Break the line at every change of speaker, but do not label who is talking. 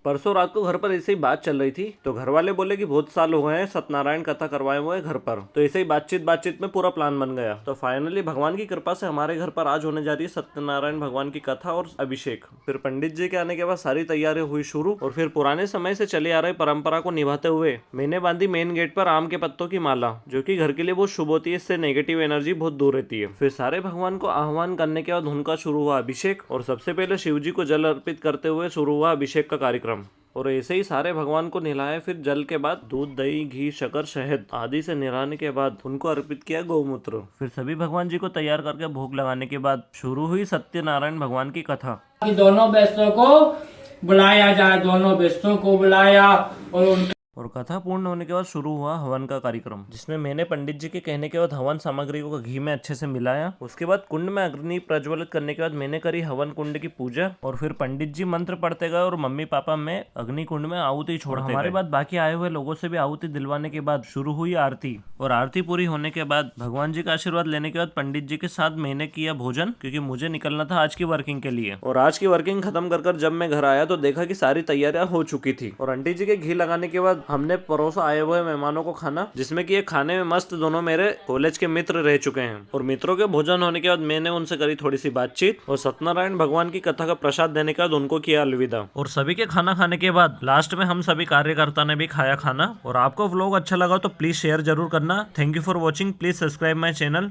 परसों रात को घर पर ऐसे ही बात चल रही थी तो घर वाले बोले कि बहुत साल हो गए हैं सत्यनारायण कथा करवाए हुए हैं घर पर। तो ऐसे ही बातचीत में पूरा प्लान बन गया। तो फाइनली भगवान की कृपा से हमारे घर पर आज होने जा रही है सत्यनारायण भगवान की कथा और अभिषेक। फिर पंडित जी के आने के बाद सारी तैयारी हुई शुरू और फिर पुराने समय से चले आ रही परंपरा को निभाते हुए मैंने बांधी मेन गेट पर आम के पत्तों की माला, जो कि घर के लिए बहुत शुभ होती है। इससे नेगेटिव एनर्जी बहुत दूर रहती है। फिर सारे भगवान को आह्वान करने के बाद उनका शुरू हुआ अभिषेक और सबसे पहले शिव जी को जल अर्पित करते हुए शुरू हुआ अभिषेक का कार्यक्रम। और ऐसे ही सारे भगवान को नहलाया। फिर जल के बाद दूध, दही, घी, शक्कर, शहद आदि से नहलाने के बाद उनको अर्पित किया गौमूत्र। फिर सभी भगवान जी को तैयार करके भोग लगाने के बाद शुरू हुई सत्यनारायण भगवान की कथा।
कि दोनों बेस्तों को बुलाया जाए, दोनों बेस्तों को बुलाया
और कथा पूर्ण होने के बाद शुरू हुआ हवन का कार्यक्रम, जिसमें मैंने पंडित जी के कहने के बाद हवन सामग्री को घी में अच्छे से मिलाया। उसके बाद कुंड में अग्नि प्रज्वलित करने के बाद मैंने करी हवन कुंड की पूजा। और फिर पंडित जी मंत्र पढ़ते गए और मम्मी पापा में अग्नि कुंड में आहुति छोड़ते। हमारे बाद बाकी आए हुए लोगों से भी आहुति दिलवाने के बाद शुरू हुई आरती। और आरती पूरी होने के बाद भगवान जी का आशीर्वाद लेने के बाद पंडित जी के साथ मैंने किया भोजन, क्योंकि मुझे निकलना था आज की वर्किंग के लिए। और आज की वर्किंग खत्म कर जब मैं घर आया तो देखा कि सारी तैयारियां हो चुकी थी। और आंटी जी के घी लगाने के बाद हमने परोसा आए हुए मेहमानों को खाना, जिसमें कि एक खाने में मस्त दोनों मेरे कॉलेज के मित्र रह चुके हैं। और मित्रों के भोजन होने के बाद मैंने उनसे करी थोड़ी सी बातचीत और सत्यनारायण भगवान की कथा का प्रसाद देने के बाद उनको किया अलविदा। और सभी के खाना खाने के बाद लास्ट में हम सभी कार्यकर्ता ने भी खाया खाना। और आपको व्लॉग अच्छा लगा तो प्लीज शेयर जरूर करना। Thank you for watching. Please subscribe my channel.